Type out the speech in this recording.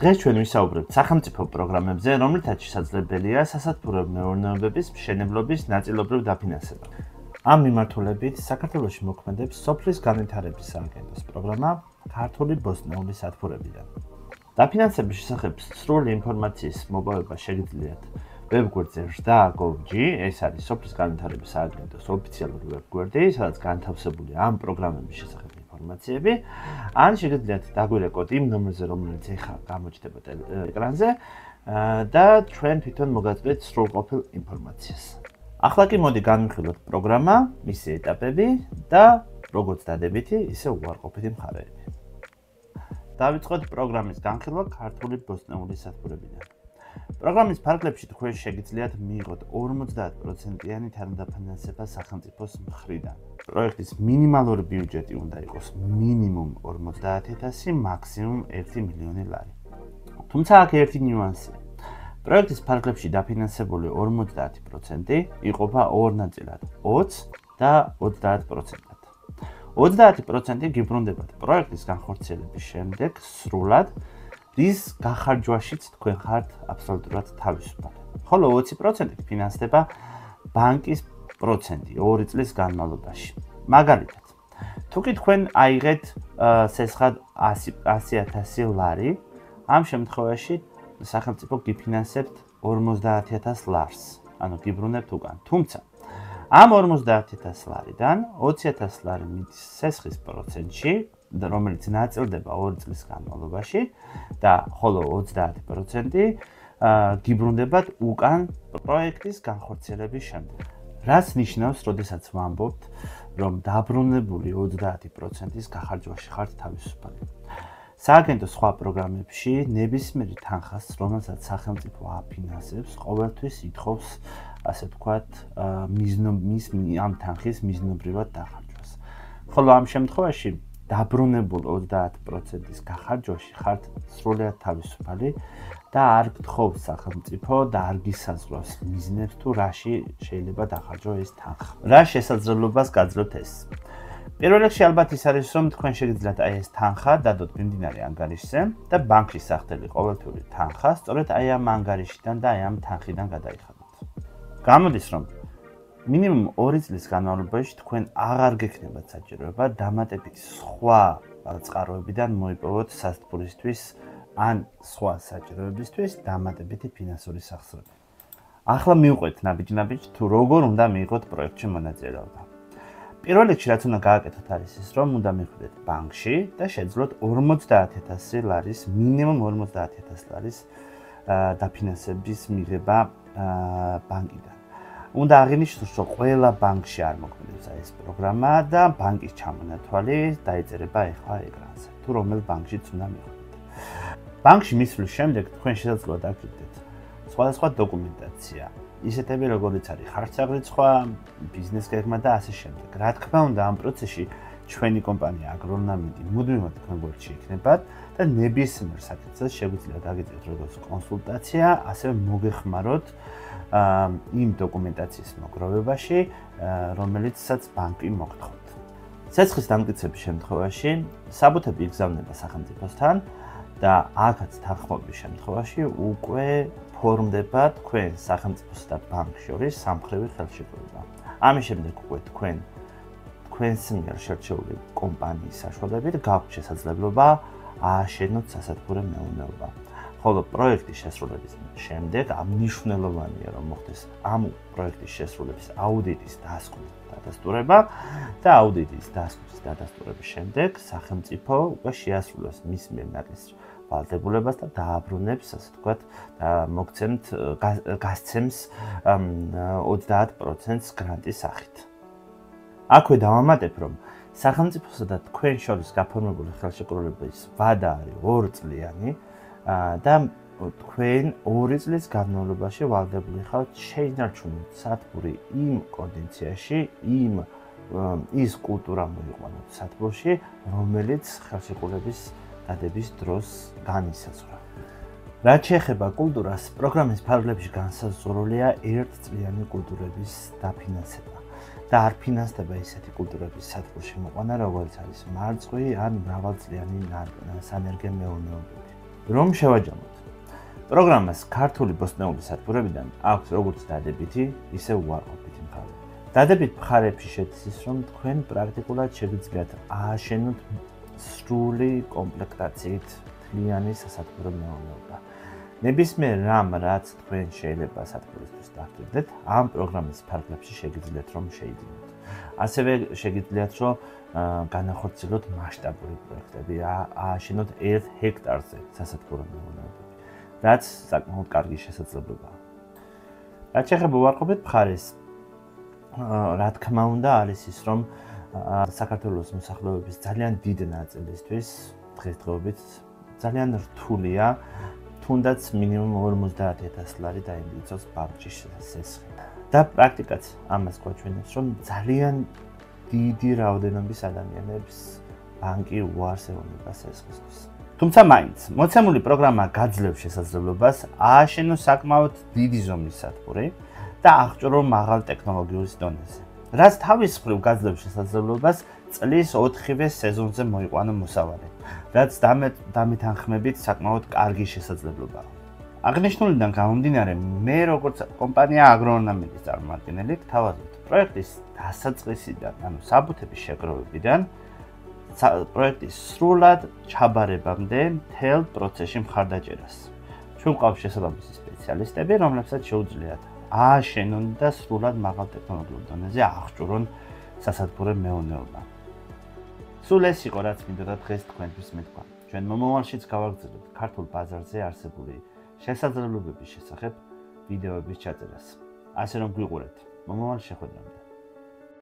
დღეს ჩვენ ვისაუბრებთ სახელმწიფო პროგრამებზე, რომლითაც შესაძლებელია სასათბურე მეურნეობების მშენებლობის ნაწილობრივ დაფინანსება. ამ მიმართულებით საქართველოში მოქმედებს სოფლის განვითარების სააგენტოს პროგრამა ქართული ბოსტნეული სათბურებიდან. დაფინანსების შესახებ სრული ინფორმაციის მოპოვება შეგიძლიათ ვებგვერდზე ჟდა.gov.g, ეს არის სოფლის განვითარების სააგენტოს ოფიციალური ვებგვერდი, სადაც განთავსებულია ამ პროგრამების შესახებ ინფორმაციები. ან შეგიძლიათ დაგვირეკოთ იმ ნომერზე, რომელიც ახლა გამოჩნდება ეკრანზე და ჩვენ თვითონ მოგაწვეთ სრულყოფილ ინფორმაციას. ახლა კი მოდი განვიხილოთ პროგრამა, მისი ეტაპები და როგორც დადებითი, ისე უარყოფითი მხარეები. დავიწყოთ პროგრამის განხილვა ქართული ბოსტნეული სათბურებიდან. პროგრამის ფარგლებში თქვენ შეგიძლიათ მიიღოთ 50%-იანი თანადაფინანსება სახელმწიფოს მხრიდან. პროექტის მინიმალური ბიუჯეტი უნდა იყოს მინიმუმ 50,000, მაქსიმუმ 1 მილიონი ლარი. თუმცა აქ ერთი ნიუანსია. პროექტის ფარგლებში დაფინანსებული 50% იყოფა ორ ნაწილად, 20 და 30%. 30% გიბრუნდებათ პროექტის განხორციელების შემდეგ სრულად, რის გახარჯვაშიც თქვენ ხართ აბსოლუტურად თავისუფალი. ხოლო 20% ფინანსდება ბანკის პროცენტი 2 წლის განმავლობაში. მაგალითად, თუ კი თქვენ აიღეთ სესხად 100,000 ლარი, ამ შემთხვევაში სახელმწიფო გიფინანსებთ 50,000 ლარს, ანუ გიბრუნებთ უკან. თუმცა ამ 50,000 ლარიდან 20,000 ლარი მიდის სესხის პროცენტში, რომელიც ნაწილდება 2 წლის განმავლობაში და ხოლო 30% გიბრუნდებათ უკან პროექტის განხორციელების შემდეგ. რაც ნიშნავს, როდესაც ვამბობთ, რომ დაბრუნებული 30%-ის გახარჯვაში ხართ თავისუფალი. სააგენტოს სხვა პროგრამებში ნებისმიერი თანხას, რომელსაც სახელმწიფო აფინანსებს, ყოველთვის ითხოვს, ასე ვთქვათ, ამ თანხის მიზნობრივად დახარჯვას. ხოლო ამ შემთხვევაში დაბრუნებულ 30%-ის გახარჯვაში ხართ სრულად თავისუფალი და არ გთხოვს სახელმწიფო და არ გისაზღვრავს მიზნებს თუ რაში შეიძლება დახარჯო ეს თანხა. რა შესაძლებლობას გაძლევთ ეს? პირველ რიგში ალბათ ის არის, რომ თქვენ შეგიძლიათ აი ეს თანხა დადოთ მიმდინარე ანგარიშზე და ბანკში სახდელი ყოველთვიური თანხა სწორედ აი ამ ანგარიშიდან და აი ამ თანხიდან გადაიხადოთ. გამოდის, რომ მინიმუმ 2 წლის განმავლობაში თქვენ აღარ გექნებათ საჭიროება დამატებით სხვა წყაროებიდან მოიპოვოთ სასათბურისთვის ან სხვა საჭიროებისთვის დამატებითი ფინანსური სახსრები. ახლა მივყვეთ ნაბიჯ-ნაბიჯ თუ როგორ უნდა მიიღოთ პროექტში მონაწილეობა. პირველ რიგში რაც უნდა გააკეთოთ არის ის, რომ უნდა მიხვიდეთ ბანკში და შეძლოთ 50,000 ლარის, მინიმუმ 50,000 ლარის დაფინანსების მიღება ბანკიდან. უნდა აღინიშნოს, რომ ყველა ბანკში არ მოქმედებს ეს პროგრამა და ბანკის ჩამონათვალი დაიწერება ახლა ეკრანზე. თუ რომელ ბანკშიც უნდა მიხვიდეთ. ბანკში მისვლის შემდეგ თქვენ შესაძლოა დაგჭირდეთ სხვადასხვა დოკუმენტაცია, ისეთები როგორიც არის ხარჯსაღრიცხვა, ბიზნეს გეგმა და ასე შემდეგ. რა თქმა უნდა, ამ პროცესში ჩვენი კომპანია აგრონამინდი მუდმივად თქვენ გვერდში იქნებათ და ნებისმიერ საკითხზე შეგვიძლია დაგეწევთ როგორც კონსულტაცია, ასევე მოგეხმაროთ იმ დოკუმენტაციის მოგროვებაში, რომელიცაც ბანკი მოგთხოვთ. სესხის დამტკიცების შემთხვევაში საბუთები იგზავნება სახელმწიფოსთან და აქაც თანხმობის შემთხვევაში უკვე ფორმდება თქვენ სახელმწიფოსა და ბანკს შორის სამმხრივი ხელშეკრულება. ამის შემდეგ უკვე თქვენს მიერ შერჩეული კომპანიის საშუალებით გაქვთ შესაძლებლობა ააშენოთ სასათბურე მეურნეობა. ხოლო პროექტის შესრულების შემდეგ მნიშვნელოვანია, რომ მოხდეს ამ პროექტის შესრულების აუდიტის დადასტურება და აუდიტის დადასტურების შემდეგ სახელმწიფო უკვე შეასრულოს მის მიერ ნაკლის ვალდებულებას და დააბრუნებს, ასე ვთქვათ, გასცემს 30%-ს გრანტის სახით. აქვე დავამატებ, რომ სახელმწიფოსა და თქვენ შორის გაფორმებული ხელშეკრულების ვადა არის 2 წლიანი და თქვენ 2 წლის განმავლობაში ვალდებული ხართ შეინარჩუნოთ სათბური იმ კონდიციაში, ის კულტურა მოიყვანოთ სათბურში, რომელიც ხელშეკრულების დადების დროს განისაზღვრა. რაც შეეხება კულტურას, პროგრამის ფარგლებში განსაზღვრულია 1 წლიანი კულტურების დაფინანსება და არ ფინანსდება ისეთი კულტურების სათბურში მოყვანა, როგორც არის მარწყვი ან მრავალწლიანი სანერგე მეურნეობები. რომ შევაჯამოთ. პროგრამას ქართული ბოსტნეული სათბურებიდან აქვს როგორც დადებითი, ისე უარყოფითი მხარე. დადებით მხარეებში შედის ის, რომ თქვენ პრაქტიკულად შეგიძლიათ ააშენოთ სრული კომპლექტაციით მთლიანი სასათბურო მეურნეობა. ნებისმიერ რამ, რაც თქვენ შეიძლება სათბურისთვის დაგჭირდეთ, ამ პროგრამის ფარგლებში შეგიძლიათ რომ შეიძინოთ. ასევე შეგიძლიათ რომ განახორციელოთ მასშტაბური პროექტები, ააშენოთ 1 ჰექტარზე სასათბურო მეურნეობები, რაც საკმაოდ კარგი შესაძლებლობაა. რაც შეეხება უარყოფით მხარეს, რა თქმა უნდა არის ის, რომ საქართველოს მოსახლეობის ძალიან დიდ ნაწილისთვის დღესდღეობით ძალიან რთულია თუნდაც მინიმუმ 50,000 ლარი დაიმტკიცოს ბანკში სესხი. და პრაქტიკაც ამას გვაჩვენებს, რომ ძალიან დიდი რაოდენობის ადამიანებს ბანკი უარს ეუბნება სესხისთვის. თუმცა მაინც მოცემული პროგრამა გაძლევს შესაძლებლობას ააშენოს საკმაოდ დიდი ზომის სათბური და აღჭურო მაღალ ტექნოლოგიურ დონეზე. რაც თავის მხრივ გაძლევს შესაძლებლობას წლის 4-ვე სეზონზე მოიყვანო მოსავალი, რაც დამეთანხმებით საკმაოდ კარგი შესაძლებლობაა. აღნიშნულიდან გამომდინარე, მე როგორც კომპანია აგროორნამენტის წარმომადგენელი გთავაზობთ პროექტის დასაწყისიდან, ანუ საბუთების შეგროვებიდან პროექტის სრულად ჩაბარებამდე მთელ პროცესში მხარდაჭერას. ჩვენ გვყავს შესაბამისი სპეციალისტები, რომლებსაც შეუძლიათ ააშენონ და სრულად მაღალ ტექნოლოგიურ დონეზე აღჭურონ სასათბურე მეურნეობა. სულ ეს იყო, რაც მინდოდა დღეს თქვენთვის მეთქვა. ჩვენ მომავალშიც გავაგრძელებთ ქართულ ბაზარზე არსებული შესაძლებლობების შესახებ ვიდეოების ჩაწერას. ასე რომ გვიყურებთ მომავალ შეხვედრამდე.